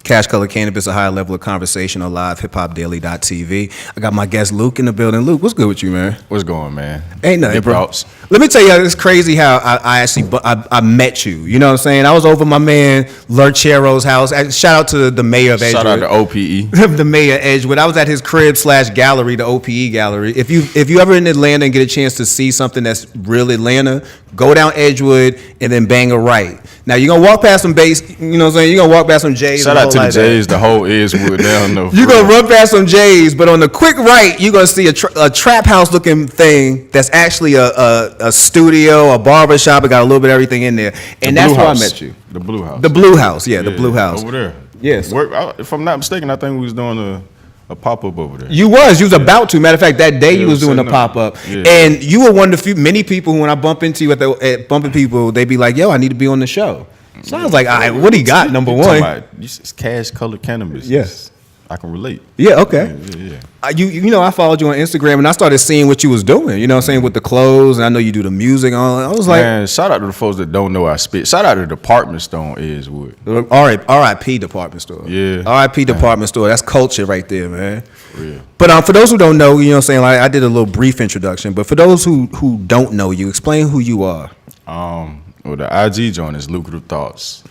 Cash Color Cannabis, a high level of conversation on LivehiphopDaily.tv. I got my guest Luke in the building. Luke, what's good with you, man? What's going, man? Ain't nothing, Good bro. props. Let me tell you, it's crazy how I actually met you. You know what I'm saying? I was over my man Lurchero's house. Shout out to the mayor of Edgewood. Shout out to OPE. The mayor of Edgewood. I was at his crib / gallery, the OPE gallery. If you ever in Atlanta and get a chance to see something that's real Atlanta, go down Edgewood and then bang a right. Now you're gonna walk past some base, you know what I'm saying? You're gonna walk past some J's. Shout out to the J's, the whole Edgewood down there. You're gonna run past some J's, but on the quick right, you're gonna see a trap house looking thing that's actually a studio, a barber shop. It got a little bit of everything in there. And that's where I met you. The Blue House. The Blue House, yeah, the Blue House. Over there. Yes. If I'm not mistaken, I think we was doing a pop-up over there. You was about to. Matter of fact, that day you was doing a pop-up. Yeah. And you were one of the many people who, when I bump into you at bumping people, they be like, yo, I need to be on the show. So I was like, all right, what do you got, number one? It's Cash Color Cannabis. Yes. I can relate. Yeah, okay. Yeah. You know, I followed you on Instagram, and I started seeing what you was doing, you know what I'm saying, with the clothes, and I know you do the music. I was like... Man, shout out to the folks that don't know I spit. Shout out to the department store in Edgewood. R.I.P. department store. Yeah. R.I.P. department store. That's culture right there, man. For real. But for those who don't know, you know what I'm saying, like I did a little brief introduction, but for those who don't know you, explain who you are. Well, the IG joint is Lucarative Thoughts.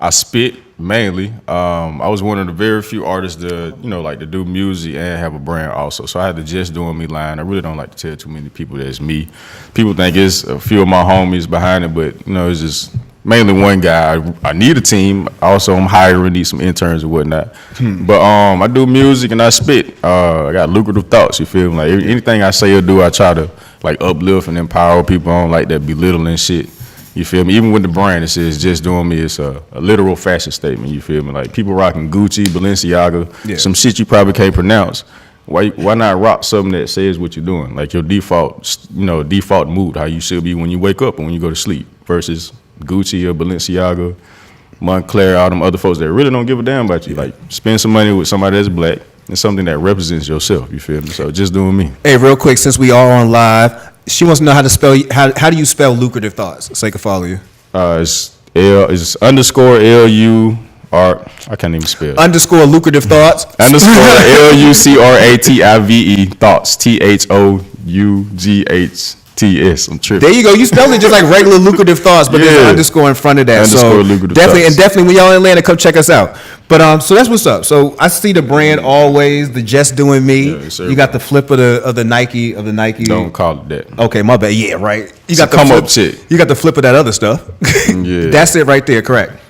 I spit mainly. I was one of the very few artists to do music and have a brand also. So I had the Just Doing Me line. I really don't like to tell too many people that it's me. People think it's a few of my homies behind it, but it's just mainly one guy. I need a team. Also, I'm hiring, need some interns and whatnot. But I do music and I spit. I got lucrative thoughts. You feel me? Like anything I say or do, I try to like uplift and empower people. I don't like that belittling shit. You feel me? Even with the brand, it says Just Doing Me. It's a literal fashion statement. You feel me? Like people rocking Gucci, Balenciaga, some shit you probably can't pronounce. Why not rock something that says what you're doing? Like your default mood, how you should be when you wake up and when you go to sleep, versus Gucci or Balenciaga, Montclair, all them other folks that really don't give a damn about you. Like spend some money with somebody that's black and something that represents yourself. You feel me? So Just Doing Me. Hey, real quick, since we are on live. She wants to know how to spell. How do you spell lucrative thoughts so they can follow you? It's underscore LUR. I can't even spell. Underscore lucrative thoughts. Underscore LUCRATIVE thoughts. THOUGHTS. I'm tripping. There you go. You spelled it just like regular lucrative thoughts, but there's an underscore in front of that. Underscore lucrative thoughts. Definitely when y'all in Atlanta, come check us out. But so that's what's up. So I see the brand always, the Just Doing Me. Yeah, you got the flip of the Nike Don't call it that. Okay, my bad. Yeah, right. You got the come up shit. You got the flip of that other stuff. Yeah. That's it right there. Correct.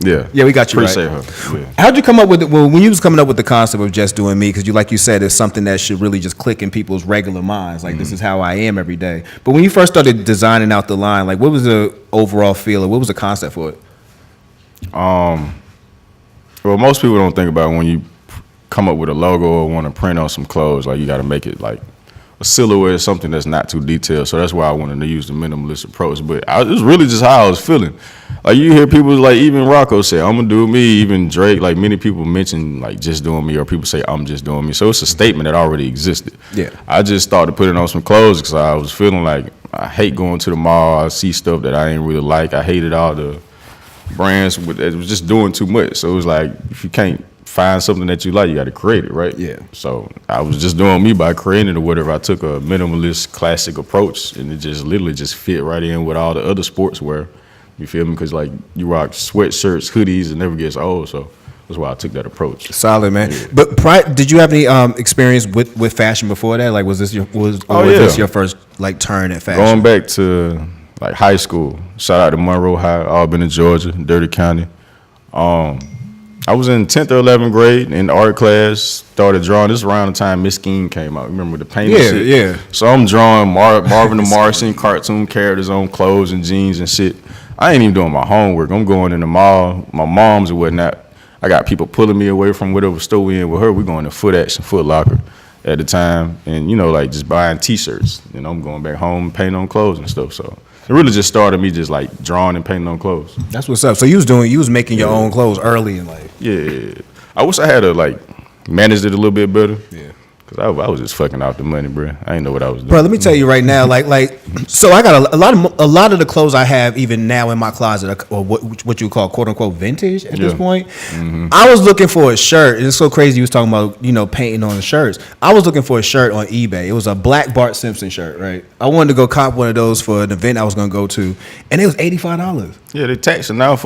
Yeah, we got you Appreciate right. her. Yeah. How'd you come up with it? Well, when you was coming up with the concept of Just Doing Me, because like you said, it's something that should really just click in people's regular minds. Like this is how I am every day. But when you first started designing out the line, like what was the overall feel, or what was the concept for it? Well, most people don't think about when you come up with a logo or want to print on some clothes, like you got to make it like a silhouette, something that's not too detailed. So that's why I wanted to use the minimalist approach. But it was really just how I was feeling. Like you hear people like even Rocco say, I'm gonna do me. Even Drake, like many people mention like Just Doing Me, or people say I'm just doing me. So it's a statement that already existed. Yeah. I just started putting on some clothes because I was feeling like I hate going to the mall. I see stuff that I ain't really like. I hated all the brands. It was just doing too much. So it was like if you can't find something that you like, you got to create it, right? Yeah. So I was just doing me by creating it or whatever. I took a minimalist classic approach, and it just literally just fit right in with all the other sportswear. You feel me? Because like you rock sweatshirts, hoodies, it never gets old. So that's why I took that approach. Solid, man. Yeah. But did you have any experience with fashion before that? Like was this your first like turn at fashion? Going back to like high school. Shout out to Monroe High, Albany, Georgia, Dirty County. I was in 10th or 11th grade in art class, started drawing. This is around the time Miss Scheme came out. Remember the painting shit? Yeah. So I'm drawing Marvin the Martian cartoon characters on clothes and jeans and shit. I ain't even doing my homework. I'm going in the mall, my mom's and whatnot. I got people pulling me away from whatever store we in with her. We going to Foot Action, Foot Locker at the time. And, like just buying T-shirts. And I'm going back home, painting on clothes and stuff. So it really just started me just like drawing and painting on clothes. That's what's up. So you was making your own clothes early in life. Yeah. I wish I had like managed it a little bit better. Yeah. Cause I was just fucking out the money, bro. I didn't know what I was doing. Bro, let me tell you right now, so I got a lot of the clothes I have even now in my closet, or what you call quote unquote vintage at this point. Mm-hmm. I was looking for a shirt, and it's so crazy. You was talking about painting on the shirts. I was looking for a shirt on eBay. It was a black Bart Simpson shirt, right? I wanted to go cop one of those for an event I was gonna go to, and it was $85. Yeah, they taxing now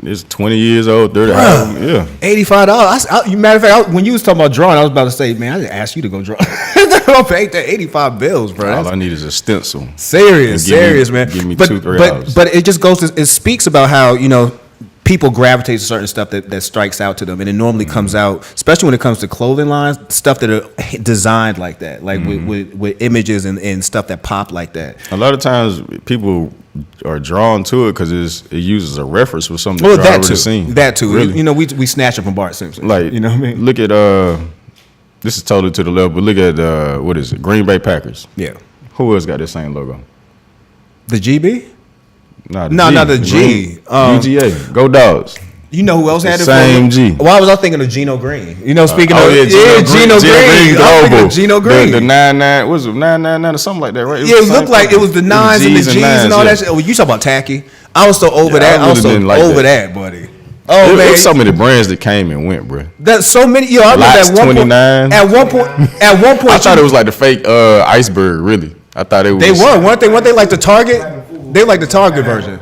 it's 20 years old, 30. Yeah, $85. Matter of fact, when you was talking about drawing, I was about to say, man, I just asked you to go draw. Don't pay that 85 bills, bro. All I need is a stencil. Serious, man. Give me 2-3 hours. But it just goes. It speaks about how people gravitate to certain stuff that strikes out to them, and it normally comes out, especially when it comes to clothing lines, stuff that are designed like that, like with images and stuff that pop like that. A lot of times, people are drawn to it because it uses a reference for something Well, they've already seen. That too. Really. We snatch it from Bart Simpson. Like, you know what I mean? Look at this is totally to the level, but look at what is it? Green Bay Packers. Yeah. Who else got the same logo? The GB? No, the G. UGA. Go Dogs. You know who else had it? Same G. Why was I thinking of Gino Green? Gino Green. Gino Green. Gino Green. The 99, was it 999 or something like that, right? It looked like it was the 9s and the G's and all that shit. Oh, you talking about tacky? I was so over that. I was so over that, buddy. Oh, man. There's so many brands that came and went, bro. That's so many. I remember at one 29. point. At one point, I thought it was like the fake iceberg. Really, I thought it was. They were. Weren't they like the Target? They like the Target version.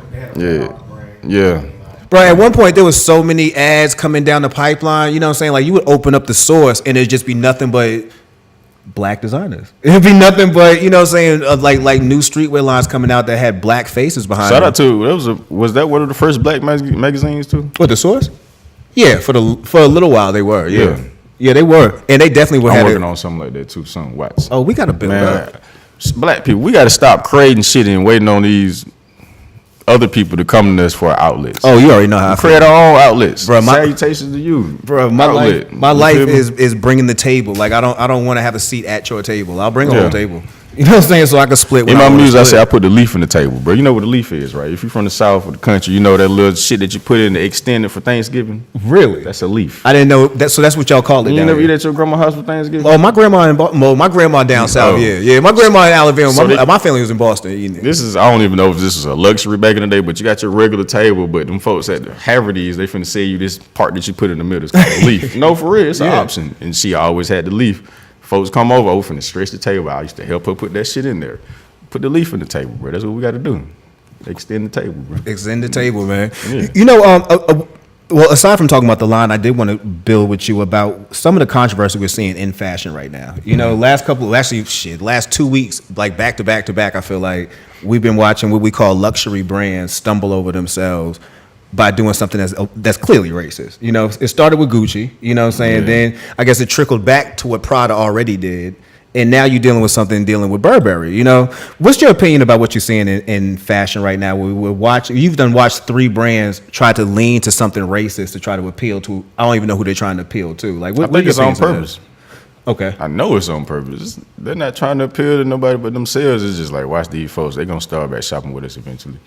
Yeah. Bro, at one point there was so many ads coming down the pipeline. You know what I'm saying? Like you would open up the source and it'd just be nothing but black designers. It'd be nothing but like new streetwear lines coming out that had black faces behind. Shout out to was that one of the first black magazines too? What, the source? Yeah, for a little while they were. Yeah, they were, and they definitely were. I'm working on something like that too. Something Watts. Oh, we got to build up. Black people, we got to stop creating shit and waiting on these other people to come to us for outlets. Oh, you already know how I create our own outlets. Bro, salutations to you. Bro, my life is bringing the table. Like I don't want to have a seat at your table. I'll bring a whole table. You know what I'm saying? So I can split. In my music, I say I put the leaf in the table, bro. You know what a leaf is, right? If you're from the South or the country, you know that little shit that you put in to extend it for Thanksgiving. Really? That's a leaf. I didn't know that. So that's what y'all call it. You never eat at your grandma's house for Thanksgiving? Oh, my grandma down south. Yeah. My grandma in Alabama. So my family was in Boston eating it. I don't even know if this was a luxury back in the day, but you got your regular table, but them folks at the Haverty's, they finna sell you this part that you put in the middle. It's called a leaf. No, for real, it's an option. And she always had the leaf. Folks come over, finna stretch the table. I used to help her put that shit in there. Put the leaf in the table, bro. That's what we got to do. Extend the table, bro. Extend the table, man. Yeah. Well, aside from talking about the line, I did want to build with you about some of the controversy we're seeing in fashion right now. Last 2 weeks, like back to back, I feel like we've been watching what we call luxury brands stumble over themselves by doing something that's clearly racist. It started with Gucci, you know what I'm saying? Yeah. Then I guess it trickled back to what Prada already did. And now you're dealing with Burberry. What's your opinion about what you're seeing in fashion right now? We're watching. You've watched 3 brands try to lean to something racist to try to appeal to. I don't even know who they're trying to appeal to. Like, I think it's on purpose. Okay. I know it's on purpose. They're not trying to appeal to nobody but themselves. It's just like, watch these folks. They're gonna start back shopping with us eventually.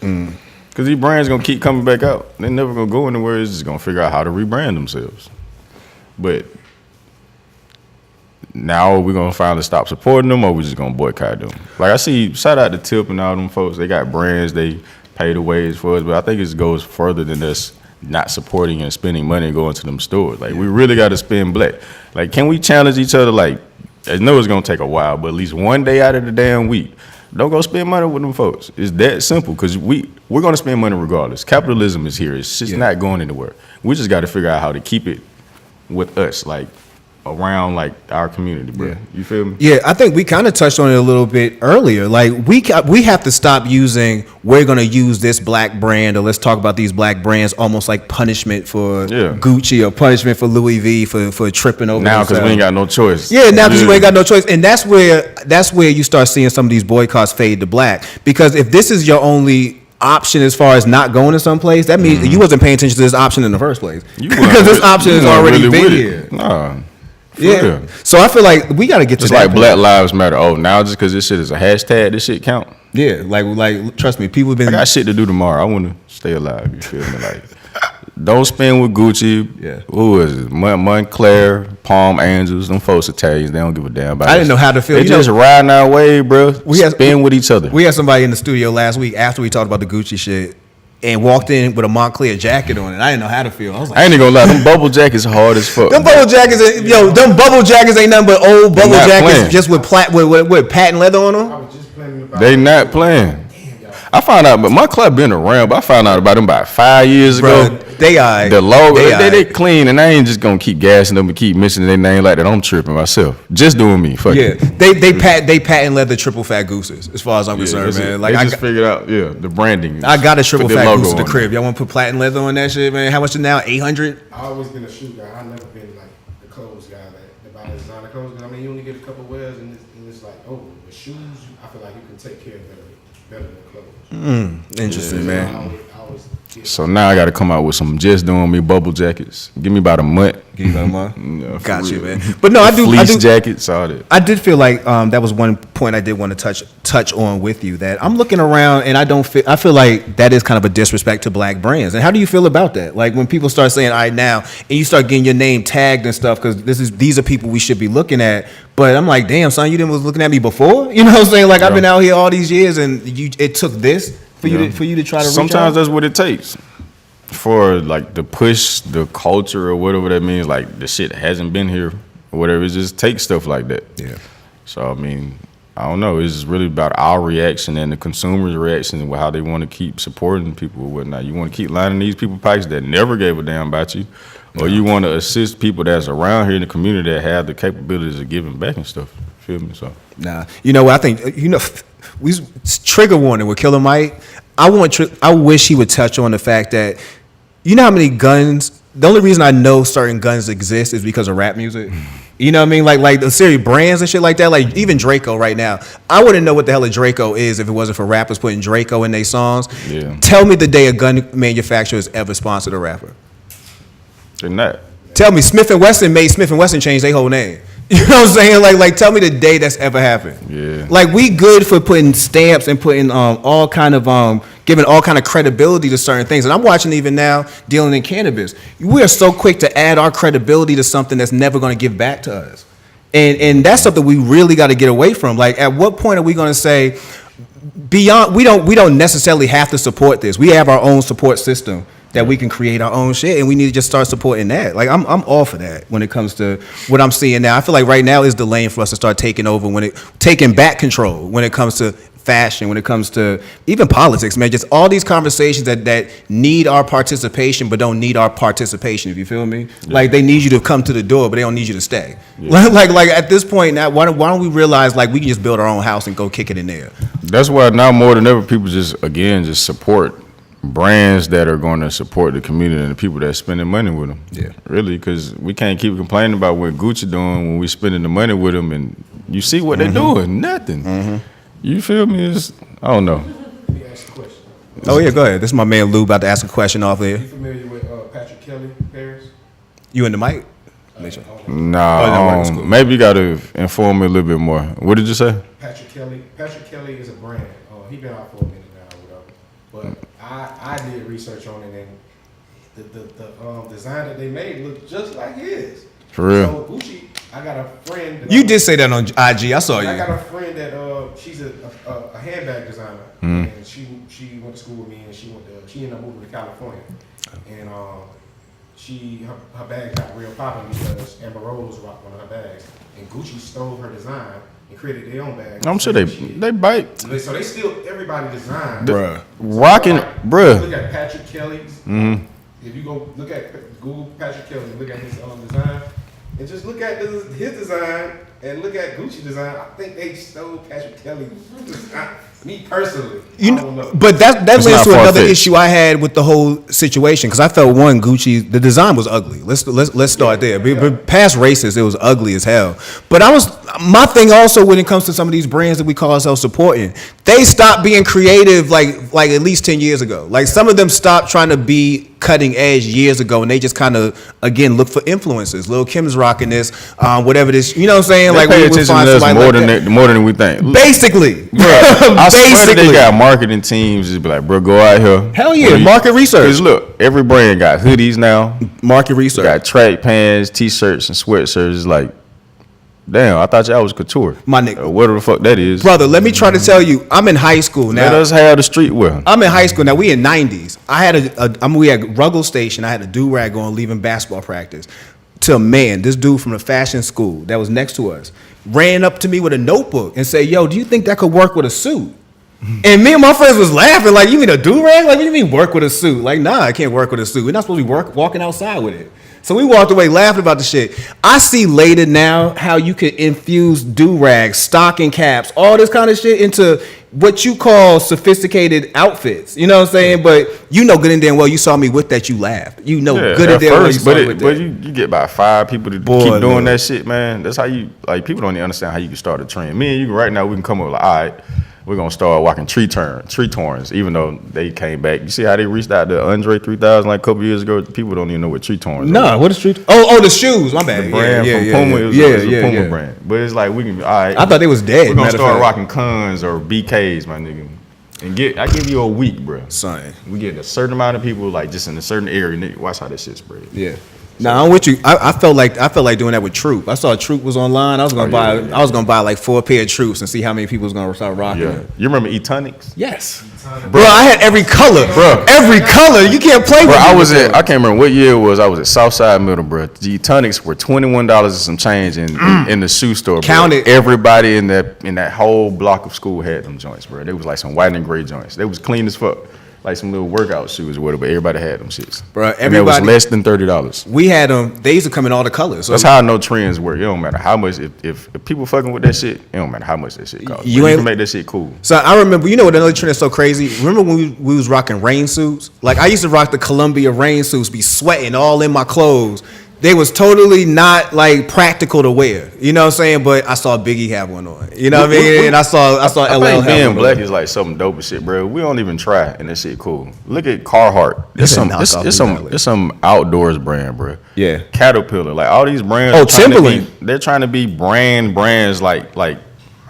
Because these brands gonna keep coming back out. They're never gonna go anywhere. It's just gonna figure out how to rebrand themselves. But now we're gonna finally stop supporting them, or we're just gonna boycott them. Like I see, shout out to Tip and all them folks. They got brands, they pay the ways for us, but I think it goes further than us not supporting and spending money and going to them stores. Like we really got to spend black. Like, can we challenge each other? Like, I know it's gonna take a while, but at least one day out of the damn week, don't go spend money with them folks. It's that simple, because we're gonna spend money regardless. Capitalism is here. It's just not going anywhere. We just got to figure out how to keep it with us, like around like our community, bro. Yeah. You feel me? Yeah, I think we kind of touched on it a little bit earlier. Like we have to stop using, we're gonna use this black brand, or let's talk about these black brands almost like punishment for Gucci or punishment for Louis V for tripping over now, because we ain't got no choice. Yeah, now because we ain't got no choice, and that's where you start seeing some of these boycotts fade to black. Because if this is your only option as far as not going to someplace, that means you wasn't paying attention to this option in the first place. Because this option has already been here. Nah. Yeah. So I feel like we got to get to just that like point. Black Lives Matter. Oh, now just because this shit is a hashtag, this shit count? Yeah. Like trust me, people have been. I got shit to do tomorrow. I want to stay alive. You feel me? Like, Don't spend with Gucci. Yeah. Who is it? Montclair, Palm Angels. Them folks Italians. They don't give a damn about I didn't us. know how to feel. They just riding our way, bro. Spend with each other. We had somebody in the studio last week after we talked about the Gucci shit and walked in with a Montclair jacket on it. I didn't know how to feel. I was like, I ain't even gonna lie. Them bubble jackets hard as fuck. them bubble jackets, them bubble jackets ain't nothing but old bubble jackets playing. just with patent leather on them. They not playing. I found out, but my club been around, but I found out about them about 5 years ago. They are. The logo, they clean, and I ain't just gonna keep gassing them and keep mentioning their name like that. I'm tripping myself. Just doing me. Fuck Yeah, it. they patent leather triple fat gooses, as far as I'm concerned, man. Like I just figured out, the branding. I got a triple Put fat logo goose in the on crib. Y'all want to put patent leather on that shit, man? How much is it now? 800. I always been a shoe guy. I never been like the clothes guy that buy designer clothes. I mean, you only get a couple wears, and it's like, oh, with shoes, I feel like you can take care of better than clothes. Interesting, man. I always So now I got to come out with some just doing me bubble jackets. Give me about a month. Give you about a month. Yeah, for Got you, real. man. But no, I do. Fleece jackets, all that. I did feel like that was one point I did want to touch on with you. That I'm looking around and I feel like that is kind of a disrespect to black brands. And how do you feel about that? Like when people start saying "all right now" and you start getting your name tagged and stuff because these are people we should be looking at. But I'm like, damn, son, you didn't was looking at me before. You know what I'm saying? Like I've been out here all these years and it took this for you to try to. Sometimes that's what it takes. For like to push the culture or whatever that means, like the shit hasn't been here or whatever. It just takes stuff like that. Yeah. So I mean, I don't know. It's really about our reaction and the consumer's reaction and how they want to keep supporting people or whatnot. You want to keep lining these people pockets that never gave a damn about you, or you want to assist people that's around here in the community that have the capabilities of giving back and stuff. Feel me? So Nah, you know what I think? We trigger warning with Killer Mike. I wish he would touch on the fact that you know how many guns. The only reason I know certain guns exist is because of rap music. You know what I mean? Like the serious brands and shit like that. Like even Draco right now. I wouldn't know what the hell a Draco is if it wasn't for rappers putting Draco in their songs. Yeah. Tell me the day a gun manufacturer has ever sponsored a rapper. they're not. Tell me Smith & Wesson made Smith & Wesson change their whole name. You know what I'm saying? Like tell me the day that's ever happened. Yeah. Like we good for putting stamps and putting all kind of giving all kind of credibility to certain things. And I'm watching even now dealing in cannabis. We are so quick to add our credibility to something that's never going to give back to us. And that's something we really got to get away from. Like at what point are we going to say beyond we don't necessarily have to support this. We have our own support system that we can create our own shit, and we need to just start supporting that. Like I'm all for that when it comes to what I'm seeing now. I feel like right now is the lane for us to start taking over taking back control when it comes to fashion, when it comes to even politics, man. Just all these conversations that need our participation but don't need our participation, if you feel me. Yeah. Like they need you to come to the door, but they don't need you to stay. Yeah. Like at this point now, why don't we realize like we can just build our own house and go kick it in there? That's why now more than ever people just support brands that are going to support the community and the people that are spending money with them. Yeah, really, because we can't keep complaining about what Gucci doing when we spending the money with them, and you see what they're doing, nothing. You feel me? I don't know. Let me ask a question. Oh yeah, go ahead. This is my man Lou about to ask a question off there. You familiar with Patrick Kelly, Paris? You in the mic? Nah, cool. Maybe you got to inform me a little bit more. What did you say? Patrick Kelly is a brand. He been out for a minute now, or whatever. But I did research on it, and the design that they made looked just like his. For real? So Gucci, I got a friend. You did say that on IG. I saw you. I got a friend that she's a handbag designer, and she went to school with me, and she ended up moving to California, and her bag got real popping because Amber Rose rocked one of her bags, and Gucci stole her design and created their own bag. I'm sure they bite. So they still everybody design. Bruh. Rocking, bruh. Look at Patrick Kelly's. If you go look at Google Patrick Kelly and look at his design, and just look at his design and look at Gucci design, I think they stole Patrick Kelly's design. Me personally, I don't know. But that It's leads not to another far-fetched. issue I had with the whole situation because I felt Gucci, the design was ugly. Let's start there. But past racist, it was ugly as hell. But my thing also when it comes to some of these brands that we call ourselves supporting, they stopped being creative like at least 10 years ago. Like some of them stopped trying to be cutting edge years ago, and they just kind of again look for influences. Lil Kim's rocking this, whatever this, you know what I'm saying? They like pay we attention find to us somebody more like than we think. basically, Bruh, I swear Basically. they got marketing teams. Just be like, bro, go out here. Hell yeah, market research. Because look, every brand got hoodies now. Market research. Got track pants, t-shirts, and sweatshirts. It's like, damn, I thought y'all was couture. My nigga. Whatever the fuck that is. Brother, let me try to tell you, I'm in high school now. Let us have the streetwear. I'm in high school now. We in 90s. I had we had Ruggles Station. I had a do-rag on leaving basketball practice. To man, this dude from the fashion school that was next to us ran up to me with a notebook and said, "Yo, do you think that could work with a suit?" And me and my friends was laughing like, "You mean a do-rag? Like, what do you mean work with a suit?" Like, nah, I can't work with a suit. We're not supposed to be walking outside with it. So we walked away laughing about the shit. I see later now how you could infuse do-rags, stocking caps, all this kind of shit into what you call sophisticated outfits. You know what I'm saying? But you know good and damn well you saw me with that, you laughed. You know good and damn well you saw me with that. But you get about 5 people to keep doing that shit, man. That's how you, like, people don't even understand how you can start a trend. Me and you right now, we can come up like, all right, we're going to start walking tree torns, even though they came back. You see how they reached out to Andre 3000 like a couple years ago? People don't even know what tree torns are. What is tree? Oh, the shoes. My bad. The brand from Puma. It was a Puma brand. But it's like, we can, all right. I thought they was dead. We're going to start rocking Cons or BKs, my nigga. And I give you a week, bro. Son. We get a certain amount of people, like, just in a certain area. Nigga, watch how that shit spread. Yeah. Now I'm with you. I felt like doing that with Troop. I saw Troop was online. I was gonna buy like 4 pair of Troops and see how many people was gonna start rocking. Yeah. It. You remember E-Tonics? Yes. Bro, I had every color. Bro. Every color. You can't play with I can't remember what year it was. I was at Southside Middle, bro. The E-Tonics were $21 and some change in the shoe store. Count bro. it. Everybody in that whole block of school had them joints, bro. They was like some white and gray joints. They was clean as fuck. Like some little workout shoes or whatever, but everybody had them shits. Bro, and it was less than $30. We had them. They used to come in all the colors. So that's how I know trends work. It don't matter how much. If people fucking with that shit, it don't matter how much that shit costs. You can make that shit cool. So I remember, you know what another trend is so crazy? Remember when we was rocking rain suits? Like I used to rock the Columbia rain suits, be sweating all in my clothes. They was totally not like practical to wear. You know what I'm saying? But I saw Biggie have one on. You know what I mean? And I saw LL have being one black on. is like something dope as shit, bro. We don't even try, and that shit cool. Look at Carhartt. It's some outdoors brand, bro. Yeah. Caterpillar, like all these brands. Oh, Timberland. They're trying to be brands like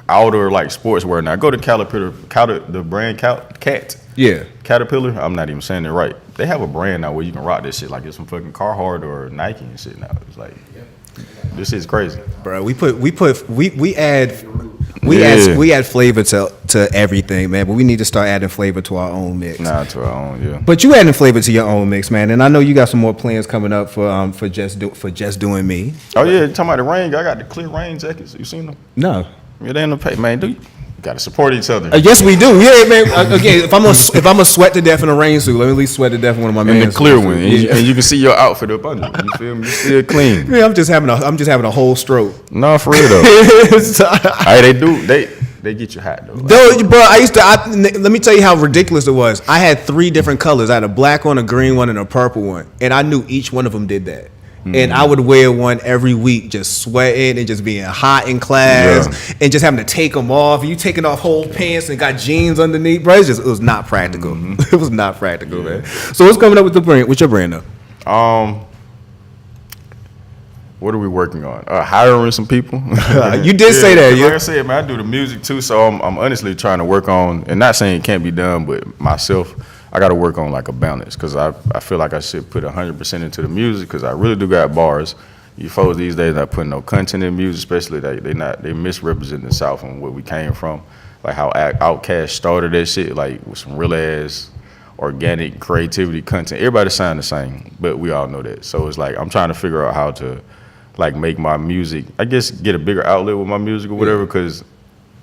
outdoor like sportswear. Now go to the brand Cat. Yeah. Caterpillar. I'm not even saying it right. They have a brand now where you can rock this shit like it's some fucking Carhartt or Nike and shit now. It's like, this shit's crazy, bro. We add flavor to everything, man. But we need to start adding flavor to our own mix. Nah, to our own, yeah. But you adding flavor to your own mix, man. And I know you got some more plans coming up for just doing me. Oh yeah, you talking about the rain? I got the clear rain jackets. You seen them? No. Yeah, they in the pay, man. Do you? Gotta support each other. Yes, we do. Yeah, man. Again, if I'm gonna sweat to death in a rain suit, let me at least sweat to death in one of my in man's the clear suits. one, and you can see your outfit up under. You feel me? You still clean. Yeah, I'm just having a whole stroke. No, for real though. Hey, they get you hot though. Bro, let me tell you how ridiculous it was. I had 3 different colors. I had a black one, a green one, and a purple one, and I knew each one of them did that. And I would wear one every week, just sweating and just being hot in class and just having to take them off. You taking off whole pants and got jeans underneath, bro. It was not practical. It was not practical, man. So what's coming up with the brand? What's your brand though? What are we working on? Hiring some people. You did say that, yeah. Like I said, man, I do the music too, so I'm honestly trying to work on, and not saying it can't be done, but myself, I got to work on like a balance, because I feel like I should put 100% into the music, because I really do got bars. You folks these days not putting no content in music, especially they misrepresenting the South and where we came from, like how Outkast started that shit, like with some real ass organic creativity content. Everybody sound the same, but we all know that. So it's like I'm trying to figure out how to like make my music, I guess, get a bigger outlet with my music or whatever, because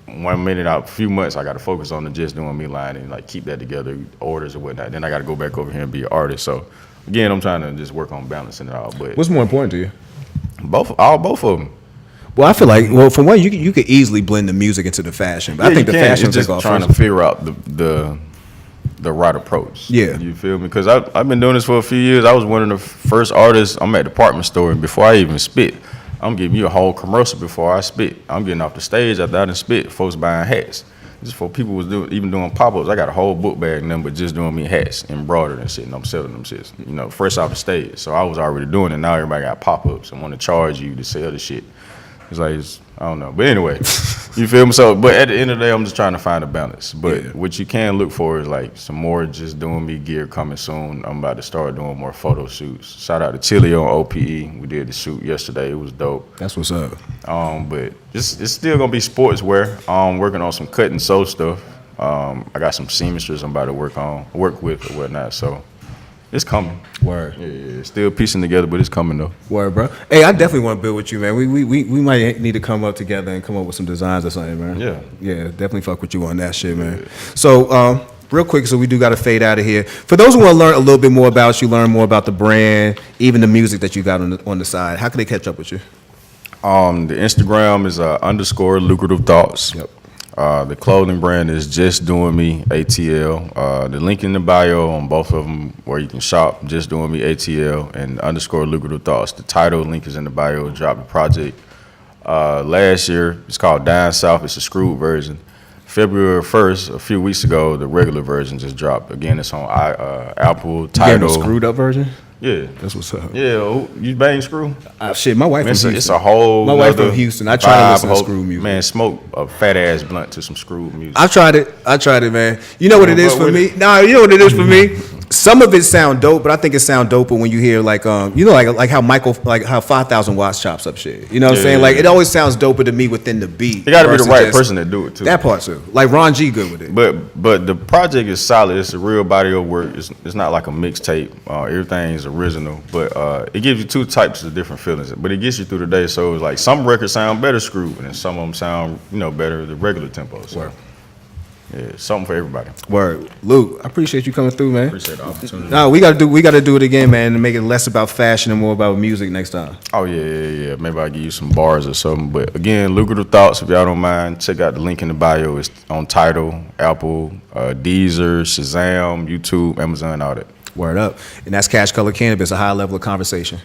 1 minute out, a few months, I got to focus on the Just Doing Me line and like keep that together, orders or whatnot. Then I got to go back over here and be an artist. So again, I'm trying to just work on balancing it all. But what's more important to you? Both of them. Well, I feel like, for one, you could easily blend the music into the fashion, but I think the fashion is just trying to figure out the right approach. Yeah, you feel me? Because I've been doing this for a few years. I was one of the first artists. I'm at the department store, and before I even spit, I'm giving you a whole commercial before I spit. I'm getting off the stage after I done spit. Folks buying hats. Just for people was doing pop-ups. I got a whole book bag and them, but just doing me hats, embroidered and shit, and I'm selling them shits, fresh off the stage. So I was already doing it. Now everybody got pop-ups and want to charge you to sell the shit. It's like, I don't know. But anyway, You feel me? So, but at the end of the day, I'm just trying to find a balance. But Yeah. what you can look for is like some more just doing me gear coming soon. I'm about to start doing more photo shoots. Shout out to Chili on OPE. We did the shoot yesterday. It was dope. That's what's up. But it's still gonna be sportswear. I'm working on some cut and sew stuff. I got some seamsters I'm about to work with or whatnot. So it's coming. Word. Yeah, still piecing together, but it's coming though. Word, bro. Hey, I definitely want to build with you, man. We might need to come up together and come up with some designs or something, man. Yeah. Yeah, definitely fuck with you on that shit, man. So, real quick, so we do got to fade out of here. For those who want to learn a little bit more about you, learn more about the brand, even the music that you got on the side, how can they catch up with you? The Instagram is _ lucrative thoughts. Yep. The clothing brand is Just Doing Me ATL. The link in the bio on both of them where you can shop Just Doing Me ATL and _ lucrative thoughts. The title link is in the bio. Dropped a project last year. It's called Down South. It's a screwed version. February 1st, a few weeks ago, the regular version just dropped. Again, it's on Apple. You Tidal. got a screwed up version? Yeah. That's what's up. Yeah, you bang screw? Shit, my wife Man, from Houston. it's a whole. My wife nother from Houston. I try to listen to vibe, screw music. Man, smoke a fat ass blunt to some screwed music. I tried it, man. You know what it is What for with me? it? Nah, you know what it is for me? Some of it sound dope, but I think it sound doper when you hear like like how Michael, like how 5,000 watts chops up shit. You know what I'm saying? Yeah. Like it always sounds doper to me within the beat. It got to be the versus right just- person to do it too. That part too. Like Ron G good with it. But the project is solid. It's a real body of work. It's not like a mixtape. Everything is original, but it gives you two types of different feelings. But it gets you through the day. So it's like some records sound better screwed, and some of them sound better the regular tempo. So yeah, something for everybody. Word, Luke, I appreciate you coming through, man. Appreciate the opportunity. No, we gotta do it again, man, and make it less about fashion and more about music next time. Oh yeah. Maybe I'll give you some bars or something. But again, lucrative thoughts. If y'all don't mind, check out the link in the bio. It's on Tidal, Apple, Deezer, Shazam, YouTube, Amazon, all that. Word up, and that's Cash Color Cannabis, a high level of conversation.